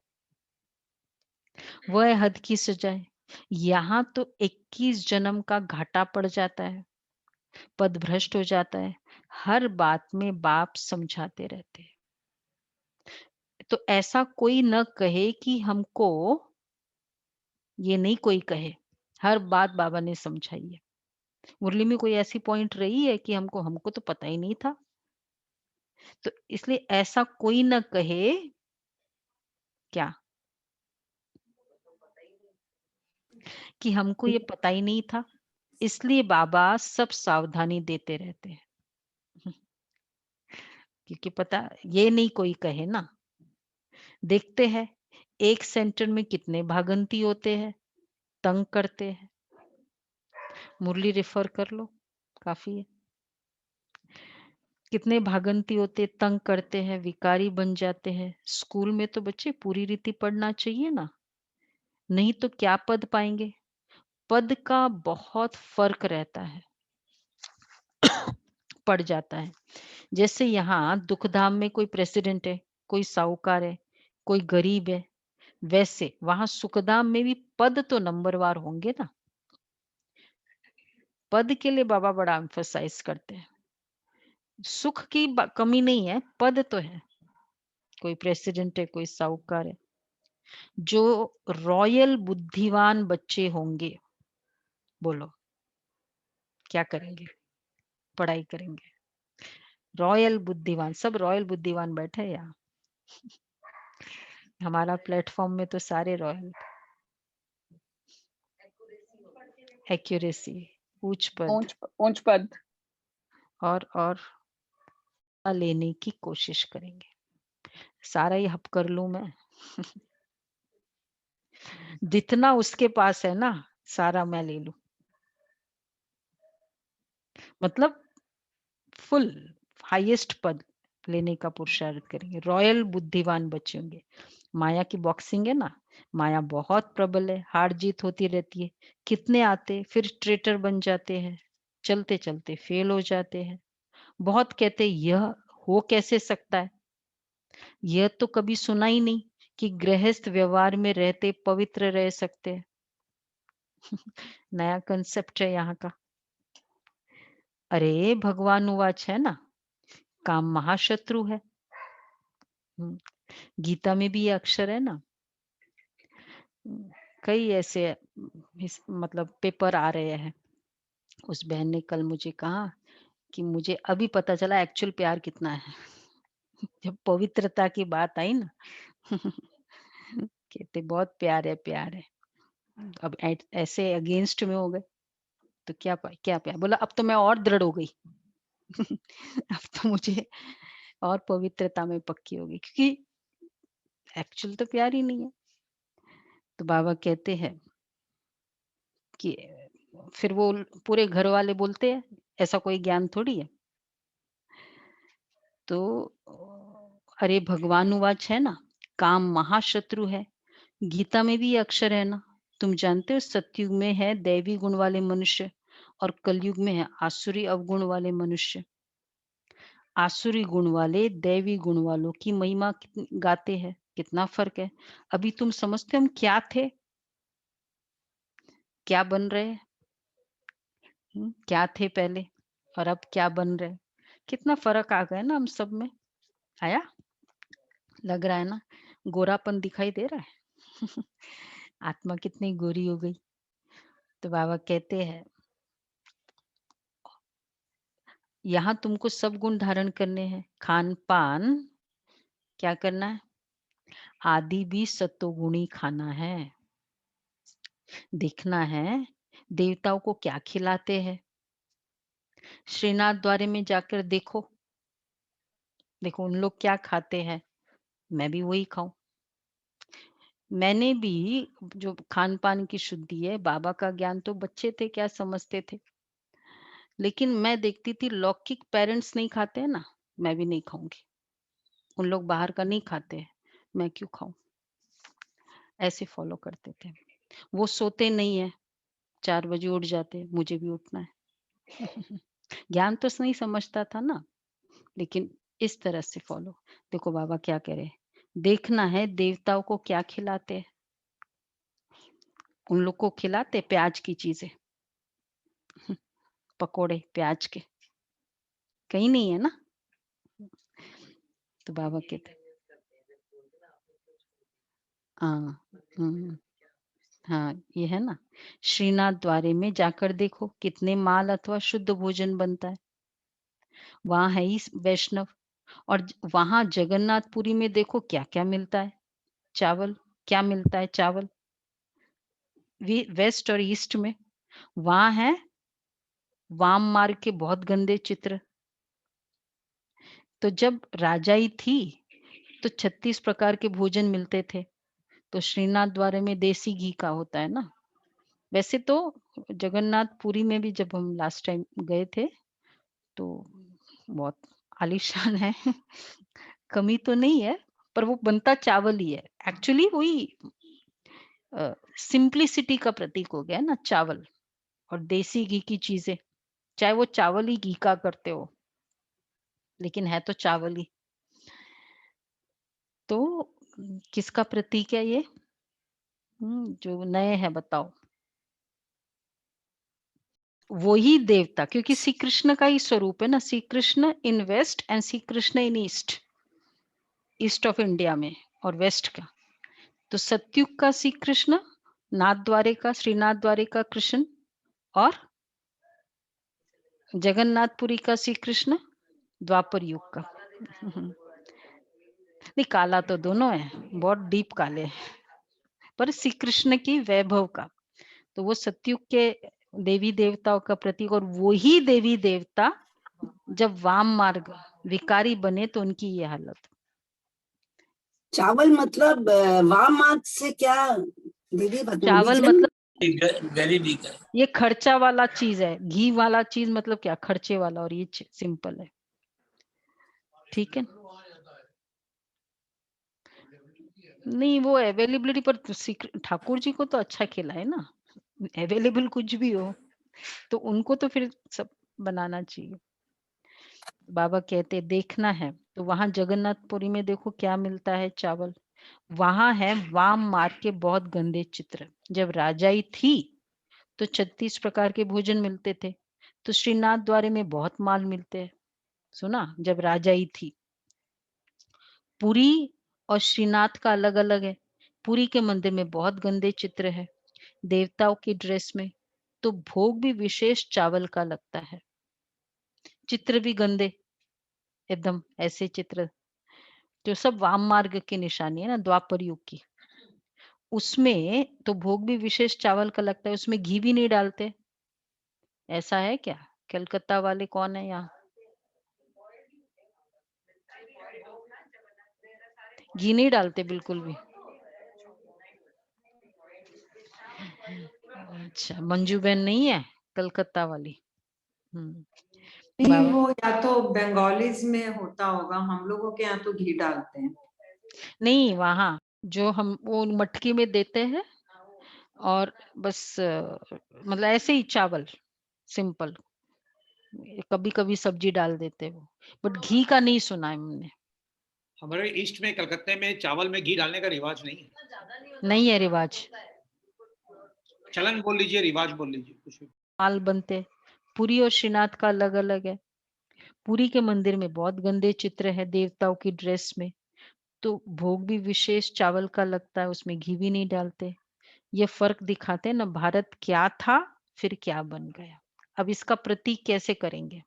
वह हद की सजाए, यहाँ तो 21 जन्म का घाटा पड़ जाता है, पद भ्रष्ट हो जाता है, हर बात में बाप समझाते रहते हैं। तो ऐसा कोई न कहे कि हमको ये नहीं कोई कहे, हर बात बाबा ने समझाई है। मुरली में कोई ऐसी पॉइंट रही है कि हमको तो पता ही नहीं था, तो इसलिए ऐसा कोई ना कहे क्या कि हमको ये पता ही नहीं था, इसलिए बाबा सब सावधानी देते रहते हैं। क्योंकि पता ये नहीं कोई कहे ना। देखते हैं एक सेंटर में कितने भागंती होते हैं, तंग करते हैं। मुरली रेफर कर लो, काफी है। कितने भागंती होते, तंग करते हैं, विकारी बन जाते हैं। स्कूल में तो बच्चे पूरी रीति पढ़ना चाहिए ना, नहीं तो क्या पद पाएंगे। पद का बहुत फर्क रहता है, पड़ जाता है। जैसे यहाँ दुखधाम में कोई प्रेसिडेंट है, कोई साहूकार है, कोई गरीब है, वैसे वहां सुखधाम में भी पद तो नंबरवार होंगे ना। पद के लिए बाबा बड़ा एम्फसाइज करते हैं। सुख की कमी नहीं है, पद तो है। कोई प्रेसिडेंट है, कोई साहूकार है। जो रॉयल बुद्धिवान बच्चे होंगे, बोलो क्या करेंगे? पढ़ाई करेंगे। रॉयल बुद्धिवान, सब रॉयल बुद्धिवान बैठे हैं यहाँ। हमारा प्लेटफॉर्म में तो सारे रॉयल। एक्यूरेसी, उच्च पद ऊंच पद और लेने की कोशिश करेंगे। सारा ही हप कर लूं मैं। जितना उसके पास है ना, सारा मैं ले लूं। मतलब फुल हाईएस्ट पद लेने का पुरुषार्थ करेंगे। रॉयल बुद्धिवान बच्चे होंगे। माया की बॉक्सिंग है ना, माया बहुत प्रबल है, हार जीत होती रहती है। कितने आते फिर ट्रेटर बन जाते हैं, चलते चलते फेल हो जाते हैं। बहुत कहते यह हो कैसे सकता है, यह तो कभी सुना ही नहीं कि गृहस्थ व्यवहार में रहते पवित्र रह सकते हैं। नया कंसेप्ट है यहाँ का। अरे भगवान उवाच है ना, काम महाशत्रु है। गीता में भी ये अक्षर है ना। कई ऐसे मतलब पेपर आ रहे हैं। उस बहन ने कल मुझे कहा कि मुझे अभी पता चला एक्चुअल प्यार कितना है। जब पवित्रता की बात आई ना, कहते बहुत प्यार है, प्यार है। अब ऐसे अगेंस्ट में हो गए तो क्या प्यार बोला। अब तो मैं और दृढ़ हो गई। अब तो मुझे और पवित्रता में पक्की होगी, क्योंकि एक्चुअल तो प्यार ही नहीं है। तो बाबा कहते हैं कि फिर वो पूरे घर वाले बोलते हैं ऐसा कोई ज्ञान थोड़ी है। तो अरे भगवान उवाच है ना, काम महाशत्रु है। गीता में भी ये अक्षर है ना। तुम जानते हो सतयुग में है दैवी गुण वाले मनुष्य और कलयुग में है आसुरी अवगुण वाले मनुष्य। आसुरी गुण वाले दैवी गुण वालों की महिमा गाते हैं। कितना फर्क है। अभी तुम समझते हम क्या थे, क्या बन रहे हैं। क्या थे पहले और अब क्या बन रहे। कितना फर्क आ गया ना हम सब में। आया, लग रहा है ना, गोरापन दिखाई दे रहा है। आत्मा कितनी गोरी हो गई। तो बाबा कहते हैं यहाँ तुमको सब गुण धारण करने हैं। खान पान क्या करना है, आदि भी सत्वगुणी खाना है। देखना है देवताओं को क्या खिलाते हैं। श्रीनाथ द्वारे में जाकर देखो, देखो उन लोग क्या खाते हैं, मैं भी वही खाऊं। मैंने भी जो खान पान की शुद्धि है, बाबा का ज्ञान तो बच्चे थे क्या समझते थे, लेकिन मैं देखती थी लौकिक पेरेंट्स नहीं खाते हैं ना, मैं भी नहीं खाऊंगी। उन लोग बाहर का नहीं खाते हैं, मैं क्यों खाऊं। ऐसे फॉलो करते थे। वो सोते नहीं है, 4 बजे उठ जाते, मुझे भी उठना है। ज्ञान तो नहीं समझता था ना, लेकिन इस तरह से फॉलो। देखो बाबा क्या कह रहे हैं, देखना है देवताओं को क्या खिलाते हैं। उन लोग को खिलाते प्याज की चीजें, पकोड़े प्याज के, कहीं नहीं है ना। तो बाबा कहते हाँ, हाँ, ये है ना। श्रीनाथ द्वारे में जाकर देखो कितने माल अथवा शुद्ध भोजन बनता है। वहाँ है ही वैष्णव। और वहाँ जगन्नाथपुरी में देखो क्या-क्या मिलता है। चावल, क्या मिलता है चावल? वेस्ट और ईस्ट में। वहाँ है वाम मार्ग के बहुत गंदे चित्र। तो जब राजाई थी, तो 36 प्रकार के भोजन मिलते थे। तो श्रीनाथ द्वारे में देसी घी का होता है ना। वैसे तो जगन्नाथपुरी में भी जब हम लास्ट टाइम गए थे, तो बहुत आलीशान है। कमी तो नहीं है, पर वो बनता चावल ही है। एक्चुअली वही सिंप्लिसिटी का प्रतीक हो गया ना चावल और देसी घी की चीजें। चाहे वो चावल ही घी का करते हो, लेकिन है तो चावल ही। तो किसका प्रतीक है ये? जो नए हैं बताओ। वो ही देवता, क्योंकि श्री कृष्ण का ही स्वरूप है ना। Shri Krishna in west and Shri Krishna in east, east of India में और वेस्ट का। तो सतयुग का श्री कृष्ण, नाथ द्वारे का, श्रीनाथ द्वारे का कृष्ण, और जगन्नाथपुरी का श्री कृष्ण द्वापर युग का। नहीं, काला तो दोनों है, बहुत डीप काले हैं, पर श्री कृष्ण की वैभव का। तो वो सतयुग के देवी देवताओं का प्रतीक। और वो ही देवी देवता जब वाम मार्ग विकारी बने तो उनकी ये हालत। चावल मतलब वाम मार्ग से क्या दीदी चावल रीजन? मतलब गरीबी का। ये खर्चा वाला चीज है। घी वाला चीज मतलब क्या? खर्चे वाला। और ये सिंपल है। ठीक है। नहीं, वो अवेलेबिलिटी पर ठाकुर जी को तो अच्छा खिला है ना। अवेलेबल कुछ भी हो तो उनको तो फिर सब बनाना चाहिए। बाबा कहते देखना है तो वहां जगन्नाथपुरी में देखो क्या मिलता है चावल। वहां है वाम मार्ग के बहुत गंदे चित्र। जब राजाई थी तो 36 प्रकार के भोजन मिलते थे। तो श्रीनाथ द्वारे में बहुत माल मिलते हैं। सुना? जब राजाई थी। पुरी और श्रीनाथ का अलग अलग है। पुरी के मंदिर में बहुत गंदे चित्र है देवताओं की ड्रेस में। तो भोग भी विशेष चावल का लगता है। चित्र भी गंदे, एकदम ऐसे चित्र जो सब वाम मार्ग की निशानी है ना, द्वापर युग की। उसमें तो भोग भी विशेष चावल का लगता है। उसमें घी भी नहीं डालते। ऐसा है क्या? कलकत्ता वाले कौन है यहाँ? घी नहीं डालते बिल्कुल भी। अच्छा, मंजू बहन नहीं है कलकत्ता वाली। नहीं, बाबा वो या तो बंगालीज में होता होगा, हम लोगों के यहाँ तो घी डालते हैं। नहीं, वहाँ जो हम वो मटकी में देते हैं और बस मतलब ऐसे ही चावल सिंपल। कभी कभी सब्जी डाल देते वो, बट घी का नहीं सुना है हमने। हमारे ईस्ट में कलकत्ते में चावल में घी डालने का रिवाज नहीं है। नहीं है रिवाज। चलन बोल लीजिए, रिवाज बोल लीजिए, कुछ भी। माल बनते। पुरी और श्रीनाथ का अलग अलग है। पुरी के मंदिर में बहुत गंदे चित्र है देवताओं की ड्रेस में। तो भोग भी विशेष चावल का लगता है। उसमें घी भी नहीं डालते। ये फर्क दिखाते हैं ना, भारत क्या था फिर क्या बन गया। अब इसका प्रतीक कैसे करेंगे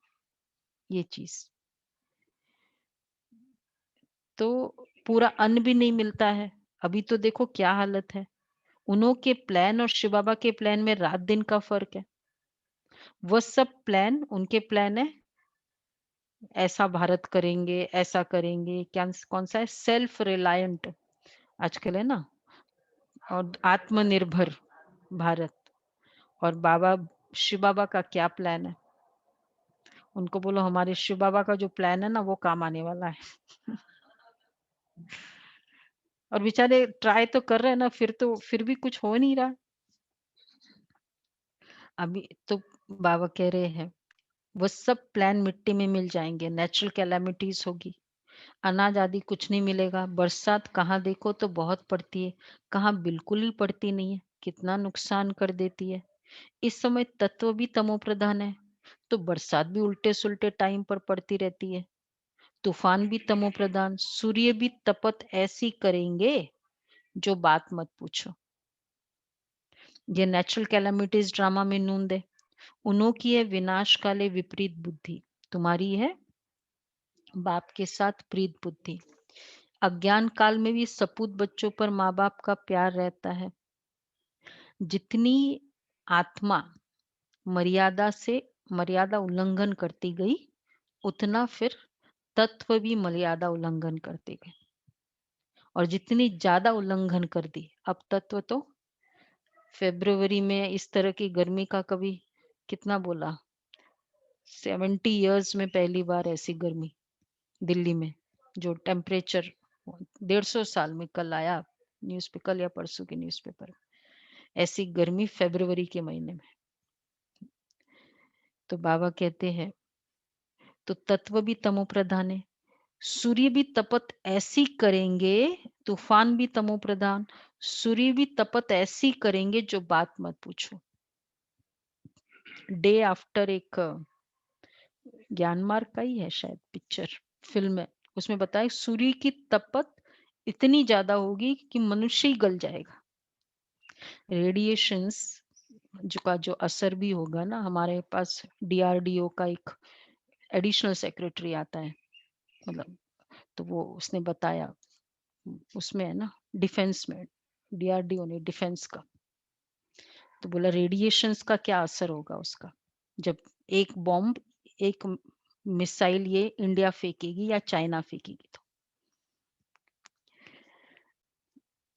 ये चीज। तो पूरा अन्न भी नहीं मिलता है। अभी तो देखो क्या हालत है। उन्हों के प्लान और शिव बाबा के प्लान में रात दिन का फर्क है। वो सब प्लान उनके प्लान है, ऐसा भारत करेंगे, ऐसा करेंगे। क्या कौन सा है? सेल्फ रिलायंट आजकल है ना, और आत्मनिर्भर भारत। और बाबा शिव बाबा का क्या प्लान है? उनको बोलो हमारे शिव बाबा का जो प्लान है ना वो काम आने वाला है। और बेचारे ट्राई तो कर रहे हैं ना, फिर भी कुछ हो नहीं रहा। अभी तो बाबा कह रहे हैं वो सब प्लान मिट्टी में मिल जाएंगे। नेचुरल कैलामिटीज होगी, अनाज आदि कुछ नहीं मिलेगा। बरसात कहाँ देखो तो बहुत पड़ती है, कहाँ बिल्कुल ही पड़ती नहीं है। कितना नुकसान कर देती है। इस समय तत्व भी तमो प्रधान है, तो बरसात भी उल्टे सुल्टे टाइम पर पड़ती रहती है। तूफान भी तमो प्रधान, सूर्य भी तपत ऐसी करेंगे जो बात मत पूछो। ये नेचुरल कैलामिटीज ड्रामा में नूंद है। उन्हों की है विनाश काले विपरीत बुद्धि, तुम्हारी है बाप के साथ प्रीत बुद्धि। अज्ञान काल में भी सपूत बच्चों पर माँ बाप का प्यार रहता है। जितनी आत्मा मर्यादा उल्लंघन करती गई, उतना फिर तत्व भी मर्यादा उल्लंघन करते गए, और जितनी ज्यादा उल्लंघन कर दी, अब तत्व तो फरवरी में इस तरह की गर्मी का कभी कितना बोला, 70 इयर्स में पहली बार ऐसी गर्मी दिल्ली में, जो टेम्परेचर 150 साल में कल आया न्यूज पे, कल या परसों के न्यूज़पेपर, ऐसी गर्मी फरवरी के महीने में। तो बाबा कहते हैं तो तत्व भी तमो प्रधान है, सूर्य भी तपत ऐसी करेंगे, तूफान भी तमो प्रधान, सूर्य भी तपत ऐसी करेंगे जो बात मत पूछो। डे आफ्टर एक ज्ञान मार्ग का ही है शायद पिक्चर, फिल्म है, उसमें बताया सूर्य की तपत इतनी ज्यादा होगी कि मनुष्य ही गल जाएगा। रेडिएशंस जो असर भी होगा ना, हमारे पास DRDO का एक एडिशनल सेक्रेटरी आता है, मतलब तो वो उसने बताया, उसमें है ना डिफेंस में, DRDO ने डिफेंस का, तो बोला रेडिएशंस का क्या असर होगा उसका, जब एक बॉम्ब एक मिसाइल ये इंडिया फेंकेगी या चाइना फेंकेगी।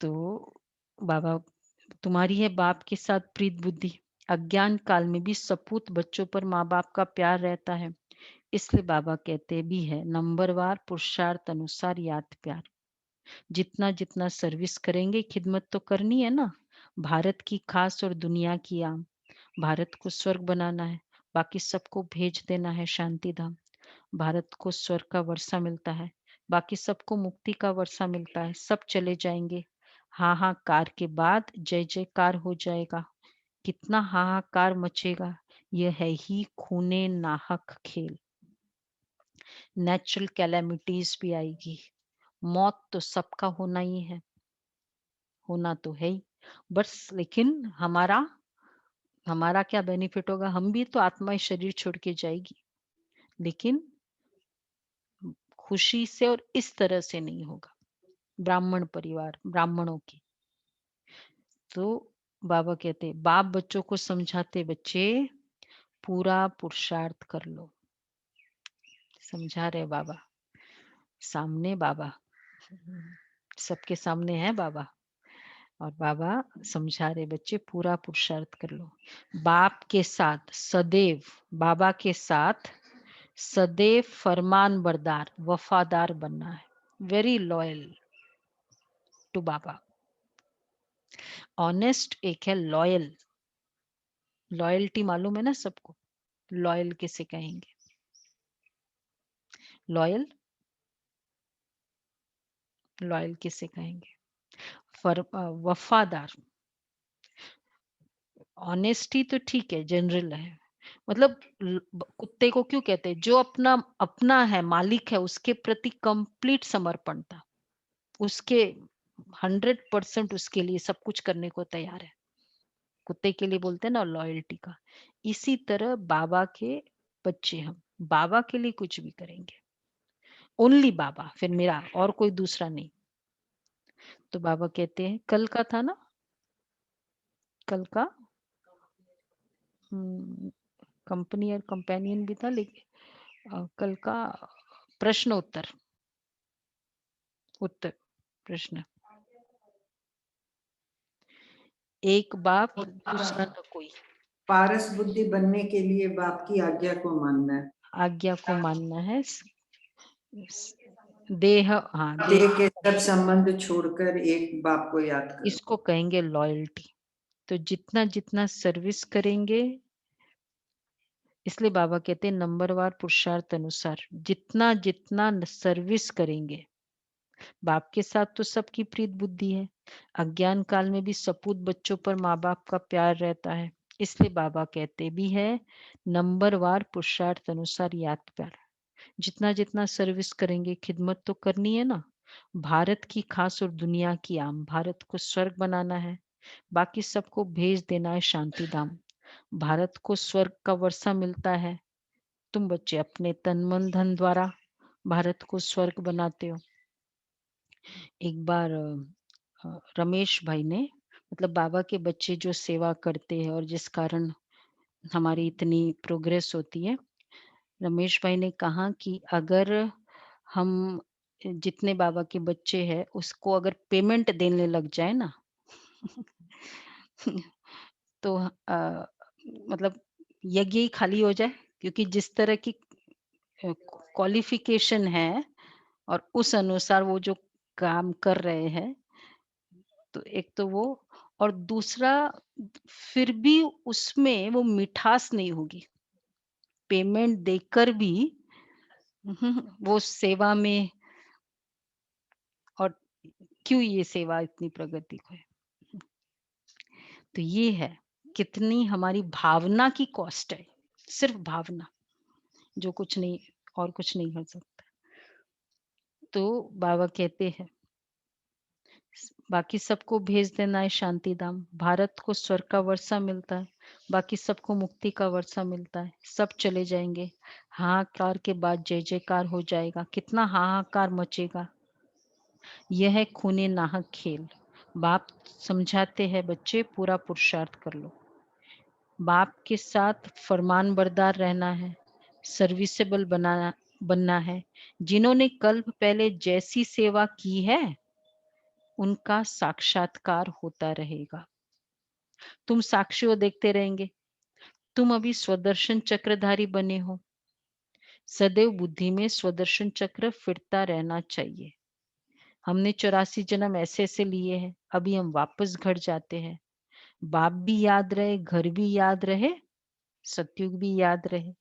तो बाबा तुम्हारी है बाप के साथ प्रीत बुद्धि, अज्ञान काल में भी सपूत बच्चों पर माँ बाप का प्यार रहता है, इसलिए बाबा कहते भी है नंबरवार पुरुषार्थ अनुसार याद प्यार। जितना जितना सर्विस करेंगे, खिदमत तो करनी है ना, भारत की खास और दुनिया की आम। भारत को स्वर्ग बनाना है, बाकी सबको भेज देना है शांति धाम। भारत को स्वर्ग का वर्षा मिलता है, बाकी सबको मुक्ति का वर्षा मिलता है। सब चले जाएंगे, हाहाकार के बाद जय जयकार हो जाएगा। कितना हाहाकार मचेगा, यह है ही खूने नाहक खेल। नेचुरल कैलेमिटीज भी आएगी, मौत तो सबका होना ही है, होना तो है ही, बस लेकिन हमारा क्या बेनिफिट होगा, हम भी तो आत्मा शरीर छोड़ के जाएगी, लेकिन खुशी से और इस तरह से नहीं होगा। ब्राह्मण परिवार, ब्राह्मणों की। तो बाबा कहते बाप बच्चों को समझाते, बच्चे पूरा पुरुषार्थ कर लो। समझा रहे बाबा, सामने बाबा, सबके सामने है बाबा, और बाबा समझा रहे बच्चे पूरा पुरुषार्थ कर लो। बाप के साथ सदैव, बाबा के साथ सदैव फरमान बरदार वफादार बनना है, very loyal to baba. Honest एक है लॉयल, लॉयल्टी मालूम है ना सबको, लॉयल किसे कहेंगे, लॉयल लॉयल किसे कहेंगे, वफादार। ऑनेस्टी तो ठीक है, जनरल है, मतलब कुत्ते को क्यों कहते हैं, जो अपना अपना है, मालिक है, उसके प्रति कंप्लीट समर्पण था, उसके 100% उसके लिए सब कुछ करने को तैयार है, कुत्ते के लिए बोलते हैं ना लॉयल्टी का। इसी तरह बाबा के बच्चे हम बाबा के लिए कुछ भी करेंगे, ओनली बाबा, फिर मेरा और कोई दूसरा नहीं। तो बाबा कहते हैं कल का था ना, कल का कंपनी और कंपेनियन भी था, लेकिन कल का प्रश्न उत्तर प्रश्न, एक बाप दूसरा न कोई, पारस बुद्धि बनने के लिए बाप की आज्ञा को मानना है, आज्ञा को मानना है। देह, हाँ देह के सब संबंध छोड़कर एक बाप को याद करो, इसको कहेंगे लॉयल्टी। तो जितना जितना सर्विस करेंगे, इसलिए बाबा कहते हैं नंबरवार पुरुषार्थ अनुसार, जितना जितना सर्विस करेंगे, बाप के साथ तो सबकी प्रीत बुद्धि है, अज्ञान काल में भी सपूत बच्चों पर माँ बाप का प्यार रहता है, इसलिए बाबा कहते भी है नंबरवार पुरुषार्थ अनुसार याद प्यार। जितना जितना सर्विस करेंगे, खिदमत तो करनी है ना, भारत की खास और दुनिया की आम, भारत को स्वर्ग बनाना है, बाकी सबको भेज देना है शांति धाम। भारत को स्वर्ग का वर्षा मिलता है। तुम बच्चे अपने तन मन धन द्वारा भारत को स्वर्ग बनाते हो। एक बार रमेश भाई ने, मतलब बाबा के बच्चे जो सेवा करते हैं और जिस कारण हमारी इतनी प्रोग्रेस होती है, रमेश भाई ने कहा कि अगर हम जितने बाबा के बच्चे हैं उसको अगर पेमेंट देने लग जाए ना तो मतलब यज्ञ ही खाली हो जाए, क्योंकि जिस तरह की क्वालिफिकेशन है और उस अनुसार वो जो काम कर रहे हैं, तो एक तो वो, और दूसरा फिर भी उसमें वो मिठास नहीं होगी। पेमेंट देकर भी वो सेवा में, और क्यों ये सेवा इतनी प्रगति को है। तो ये है कितनी हमारी भावना की कॉस्ट है, सिर्फ भावना, जो कुछ नहीं और कुछ नहीं हो सकता। तो बाबा कहते हैं बाकी सबको भेज देना है शांति धाम। भारत को स्वर्ग का वर्षा मिलता है, बाकी सबको मुक्ति का वर्षा मिलता है। सब चले जाएंगे, हाहाकार के बाद जय जयकार हो जाएगा। कितना हाहाकार मचेगा। यह है खूने नाहक खेल। बाप समझाते हैं बच्चे पूरा पुरुषार्थ कर लो। बाप के साथ फरमान बरदार रहना है, सर्विसेबल बनना है। जिन्होंने कल्प पहले जैसी सेवा की है उनका साक्षात्कार होता रहेगा। तुम साक्षियों देखते रहेंगे। तुम अभी स्वदर्शन चक्रधारी बने हो। सदैव बुद्धि में स्वदर्शन चक्र फिरता रहना चाहिए। हमने 84 जन्म ऐसे ऐसे लिए हैं, अभी हम वापस घर जाते हैं। बाप भी याद रहे, घर भी याद रहे, सतयुग भी याद रहे।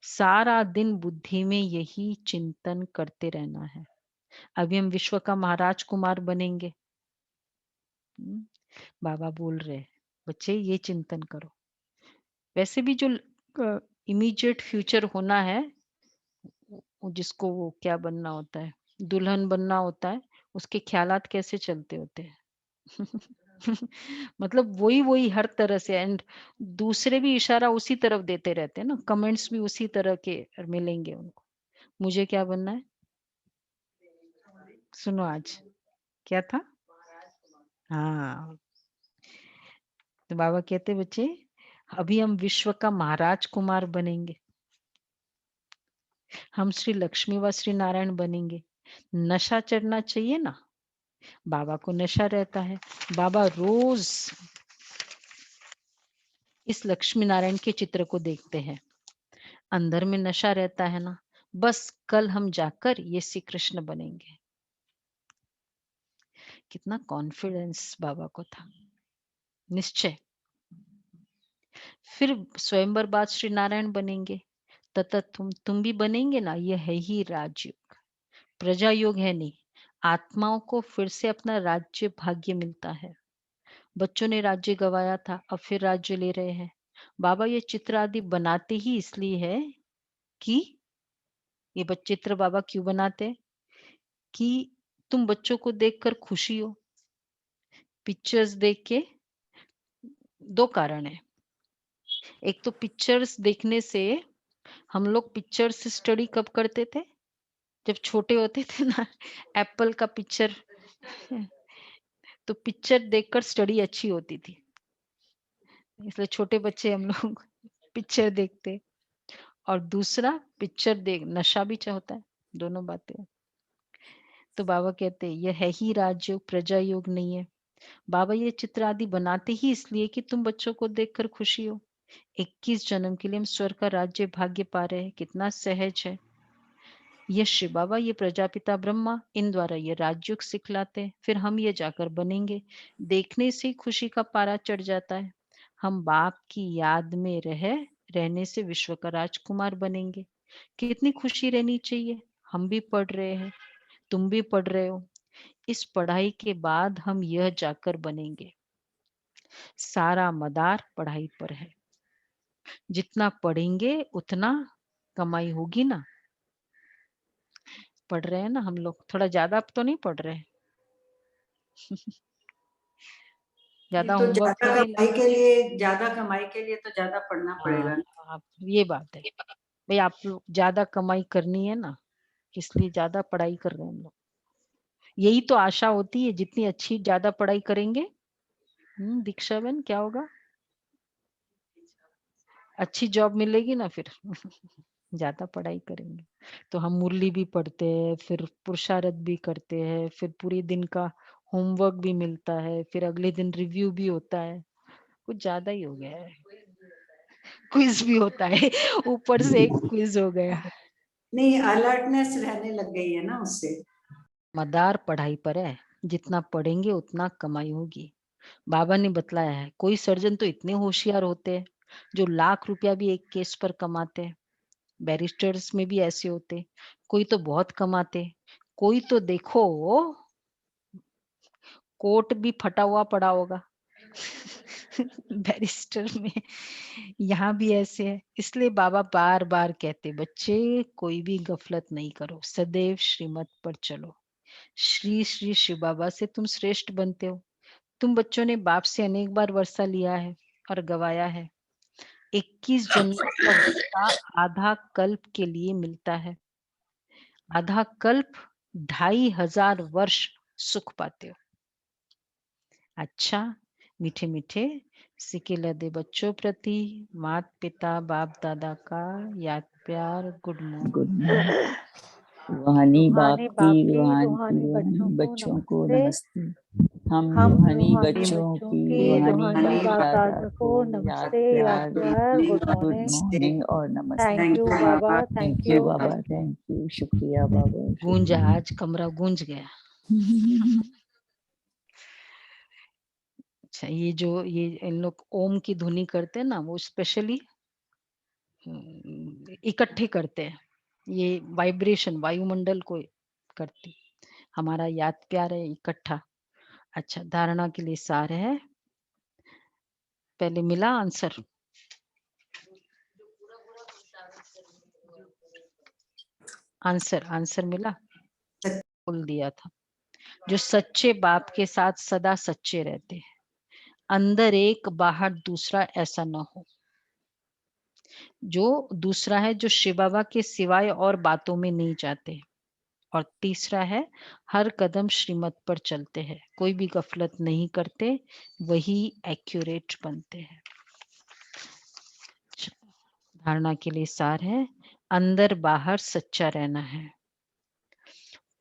सारा दिन बुद्धि में यही चिंतन करते रहना है। अभी हम विश्व का महाराज कुमार बनेंगे। बाबा बोल रहे बच्चे ये चिंतन करो। वैसे भी जो इमीडिएट फ्यूचर होना है, जिसको वो क्या बनना होता है, दुल्हन बनना होता है, उसके ख्यालात कैसे चलते होते हैं मतलब वही वही हर तरह से, एंड दूसरे भी इशारा उसी तरफ देते रहते हैं ना, कमेंट्स भी उसी तरह के मिलेंगे उनको। मुझे क्या बनना है, सुनो आज क्या था। हाँ, तो बाबा कहते बच्चे अभी हम विश्व का महाराज कुमार बनेंगे। हम श्री लक्ष्मी व श्री नारायण बनेंगे। नशा चढ़ना चाहिए ना, बाबा को नशा रहता है। बाबा रोज इस लक्ष्मी नारायण के चित्र को देखते हैं, अंदर में नशा रहता है ना। बस कल हम जाकर ये श्री कृष्ण बनेंगे। कितना कॉन्फिडेंस बाबा को था, निश्चय। फिर स्वयंवर बाद श्री नारायण बनेंगे, तथा तुम भी बनेंगे ना। यह है ही राजयोग, प्रजा योग है नहीं। आत्माओं को फिर से अपना राज्य भाग्य मिलता है। बच्चों ने राज्य गवाया था, अब फिर राज्य ले रहे हैं। बाबा ये चित्र आदि बनाते ही इसलिए है कि ये चित्र बाबा क्यों बनाते हैं कि तुम बच्चों को देखकर खुशी हो। पिक्चर्स देख के दो कारण है। एक तो पिक्चर्स देखने से, हम लोग पिक्चर्स स्टडी कब करते थे, जब छोटे होते थे ना, एप्पल का पिक्चर तो पिक्चर देखकर स्टडी अच्छी होती थी, इसलिए छोटे बच्चे हम लोग पिक्चर देखते। और दूसरा पिक्चर देख नशा भी होता है, दोनों बातें। तो बाबा कहते हैं यह है ही राजयोग, प्रजा योग नहीं है। बाबा ये चित्र आदि बनाते ही इसलिए कि तुम बच्चों को देखकर खुशी हो। 21 जन्म के लिए हम स्वर्ग का राज्य भाग्य पा रहे हैं, कितना सहज है। ये शिव बाबा, ये प्रजापिता ब्रह्मा, इन द्वारा ये राजयोग सिखलाते हैं, फिर हम ये जाकर बनेंगे। देखने से ही खुशी का पारा चढ़ जाता है। हम बाप की याद में रहने से विश्व का राजकुमार बनेंगे। कितनी खुशी रहनी चाहिए। हम भी पढ़ रहे हैं, तुम भी पढ़ रहे हो। इस पढ़ाई के बाद हम यह जाकर बनेंगे। सारा मदार पढ़ाई पर है। जितना पढ़ेंगे उतना कमाई होगी ना। पढ़ रहे हैं ना हम लोग, थोड़ा ज्यादा अब तो नहीं पढ़ रहे ज्यादा तो होमवर्क ज्यादा थोड़ी कमाई के लिए तो ज्यादा पढ़ना पड़ेगा। हाँ, ये बात है भाई, आप लोग ज्यादा कमाई करनी है ना, इसलिए ज्यादा पढ़ाई कर रहे हैं हम लोग। यही तो आशा होती है, जितनी अच्छी ज्यादा पढ़ाई करेंगे। दीक्षा बहन क्या होगा, अच्छी जॉब मिलेगी ना फिर ज्यादा पढ़ाई करेंगे तो। हम मुरली भी पढ़ते हैं, फिर पुरुषार्थ भी करते हैं, फिर पूरे दिन का होमवर्क भी मिलता है, फिर अगले दिन रिव्यू भी होता है। कुछ ज्यादा ही हो गया है। क्विज भी होता है ऊपर से एक क्विज हो गया। नहीं, अलर्टनेस रहने लग गई है ना उससे। मदार पढ़ाई पर है, जितना पढ़ेंगे उतना कमाई होगी। बाबा ने बतलाया है, कोई सर्जन तो इतने होशियार होते हैं जो लाख रुपया भी एक केस पर कमाते हैं। बैरिस्टर्स में भी ऐसे होते, कोई तो बहुत कमाते, कोई तो देखो कोट भी फटा हुआ पड़ा होगा बैरिस्टर में। यहाँ भी ऐसे है, इसलिए बाबा बार बार कहते, बच्चे कोई भी गफलत नहीं करो, सदैव श्रीमत पर चलो। श्री श्री शिव बाबा से तुम श्रेष्ठ बनते हो। तुम बच्चों ने बाप से अनेक बार वर्षा लिया है और गवाया है। 21 जन्मों का वर्षा आधा कल्प के लिए मिलता है। आधा कल्प 2500 वर्ष सुख पाते हो। अच्छा, मीठे मीठे सिके लदे बच्चों प्रति मात पिता बाप दादा का याद प्यार। Good morning. रूहानी बाप की रूहानी रूहानी बच्चों को नमस्ते। नमस्ते। हम हम रूहानी रूहानी बच्चों की रूहानी रूहानी बाप बाप दादा दादा को को याद नमस्ते, याद प्यार, प्यार, गुड गुड मॉर्निंग। मॉर्निंग और नमस्ते। Thank you Baba, thank you Baba, thank you, शुक्रिया बाबा। गूंज, आज कमरा गूंज गया। अच्छा, ये इन लोग ओम की धुनी करते हैं ना, वो स्पेशली इकट्ठे करते हैं। ये वाइब्रेशन वायुमंडल को करती। हमारा याद प्यार है इकट्ठा। अच्छा, धारणा के लिए सार है। पहले मिला आंसर, आंसर मिला, बोल दिया था। जो सच्चे बाप के साथ सदा सच्चे रहते हैं, अंदर एक बाहर दूसरा, ऐसा न हो। जो दूसरा है, जो शिव बाबा के सिवाय और बातों में नहीं जाते। और तीसरा है, हर कदम श्रीमत पर चलते हैं, कोई भी गफलत नहीं करते, वही एक्यूरेट बनते हैं। धारणा के लिए सार है, अंदर बाहर सच्चा रहना है।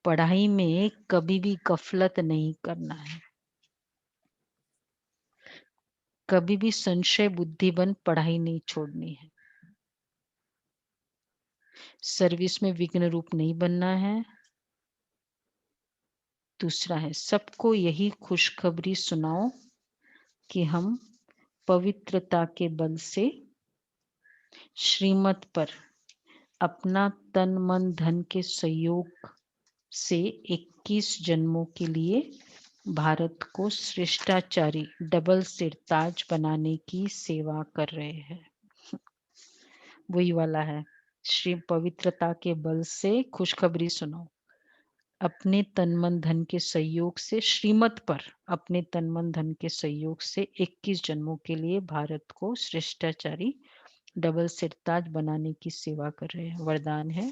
पढ़ाई में कभी भी गफलत नहीं करना है। कभी भी संशय बुद्धि बन पढ़ाई नहीं छोड़नी है। सर्विस में विघ्न रूप नहीं बनना है। दूसरा है, सबको यही खुशखबरी सुनाओ कि हम पवित्रता के बल से श्रीमत पर अपना तन मन धन के सहयोग से 21 जन्मों के लिए भारत को श्रेष्ठाचारी डबल सिर ताज बनाने की सेवा कर रहे हैं। वही वाला है, श्री पवित्रता के बल से खुशखबरी सुनो, अपने तन मन धन के सहयोग से श्रीमत पर अपने तन मन धन के सहयोग से 21 जन्मों के लिए भारत को श्रेष्ठाचारी डबल सिरताज बनाने की सेवा कर रहे हैं। वरदान है,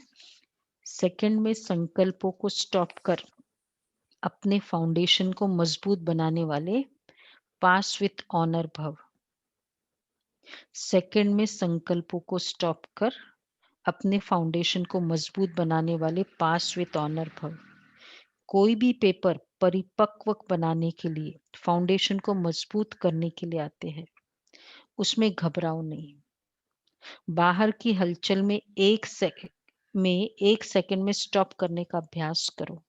सेकंड में संकल्पों को स्टॉप कर अपने फाउंडेशन को मजबूत बनाने वाले पास विथ ऑनर भव। सेकंड में संकल्पों को स्टॉप कर अपने फाउंडेशन को मजबूत बनाने वाले पास विथ ऑनर भव। कोई भी पेपर परिपक्व बनाने के लिए, फाउंडेशन को मजबूत करने के लिए आते हैं, उसमें घबराओ नहीं। बाहर की हलचल में एक सेकंड में स्टॉप करने का अभ्यास करो।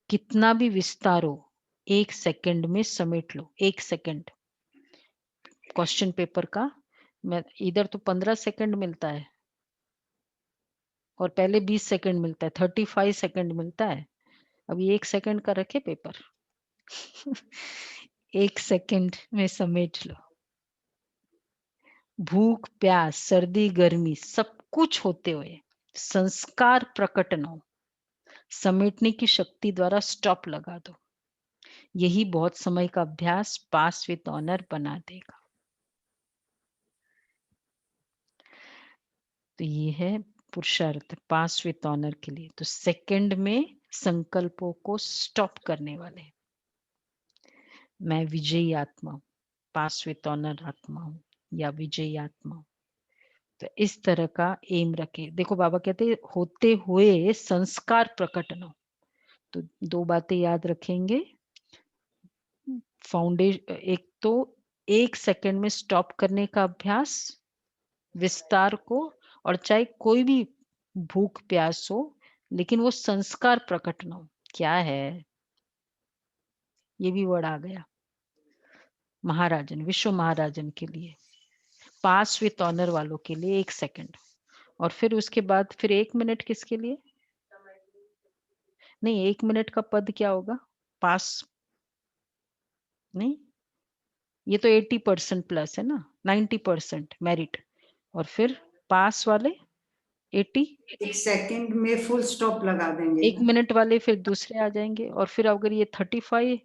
कितना भी विस्तार हो, 1 सेकंड में समेट लो। 1 सेकंड क्वेश्चन पेपर का, मैं इधर तो 15 सेकंड मिलता है और पहले 20 सेकंड मिलता है, 35 सेकंड मिलता है। अभी 1 सेकंड का रखे पेपर 1 सेकंड में समेट लो। भूख प्यास सर्दी गर्मी सब कुछ होते हुए संस्कार प्रकट न हो, समेटने की शक्ति द्वारा स्टॉप लगा दो। यही बहुत समय का अभ्यास पास विद ऑनर बना देगा। तो ये है पुरुषार्थ पास विद ऑनर के लिए। तो सेकंड में संकल्पों को स्टॉप करने वाले, मैं विजयी आत्मा हूं, पास विद ऑनर आत्मा हूं या विजयी आत्मा हूं। तो इस तरह का एम रखे। देखो बाबा कहते हैं होते हुए संस्कार प्रकट न हो। तो दो बातें याद रखेंगे। फाउंडेशन, एक तो 1 सेकंड में स्टॉप करने का अभ्यास विस्तार को, और चाहे कोई भी भूख प्यास हो लेकिन वो संस्कार प्रकट ना हो। क्या है ये भी वर्ड आ गया, महाराजन, विश्व महाराजन के लिए, पास विथ ऑनर वालों के लिए 1 सेकंड, और फिर उसके बाद फिर 1 मिनट किसके लिए? नहीं, 1 मिनट का पद क्या होगा? पास नहीं, ये तो 80% प्लस है ना, 90% मेरिट, और फिर पास वाले 80, 1 सेकंड में फुल स्टॉप लगा देंगे 1 मिनट वाले फिर दूसरे आ जाएंगे, और फिर अगर ये 35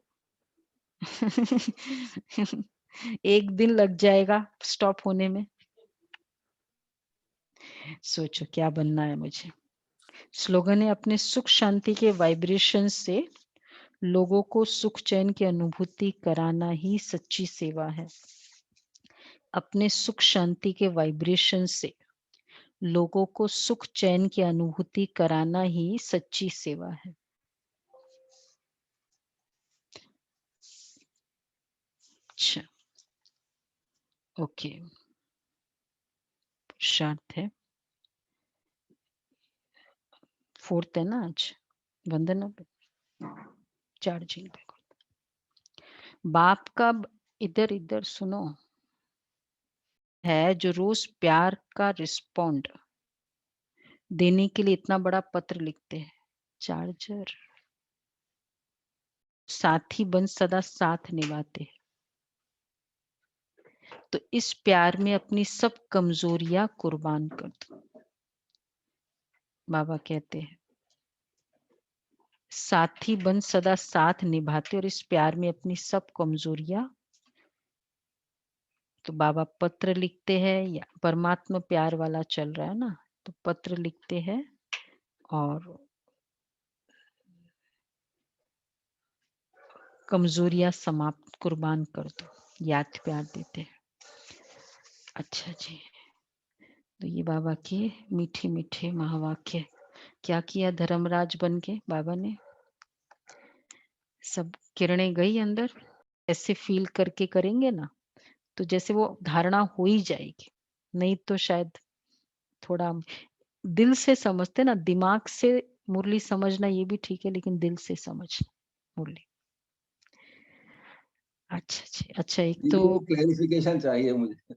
एक दिन लग जाएगा स्टॉप होने में। सोचो क्या बनना है मुझे। स्लोगन है अपने सुख शांति के वाइब्रेशन से लोगों को सुख चैन की अनुभूति कराना ही सच्ची सेवा है। अपने सुख शांति के वाइब्रेशन से लोगों को सुख चैन की अनुभूति कराना ही सच्ची सेवा है। अच्छा, ओके, पुरुषार्थ है। 4th है ना आज, वंदना चार्जिंग पे। बाप का इधर इधर सुनो है जो रोज प्यार का रिस्पॉन्ड देने के लिए इतना बड़ा पत्र लिखते हैं। चार्जर, साथी बन सदा साथ निभाते हैं। तो इस प्यार में अपनी सब कमजोरियां कुर्बान कर दो। बाबा कहते हैं साथी बन सदा साथ निभाते, और इस प्यार में अपनी सब कमजोरियां। तो बाबा पत्र लिखते हैं, या परमात्मा प्यार वाला चल रहा है ना, तो पत्र लिखते हैं और कमजोरियां समाप्त कुर्बान कर दो, याद प्यार देते हैं। अच्छा जी, तो ये बाबा के मीठे मीठे महावाक्य। क्या किया धर्मराज बन के बाबा ने? सब किरणें गई अंदर, ऐसे फील करके करेंगे ना तो जैसे वो धारणा हो ही जाएगी। नहीं तो शायद थोड़ा दिल से समझते ना, दिमाग से मुरली समझना ये भी ठीक है, लेकिन दिल से समझना मुरली। अच्छा जी, अच्छा, एक तो क्लैरिफिकेशन चाहिए मुझे।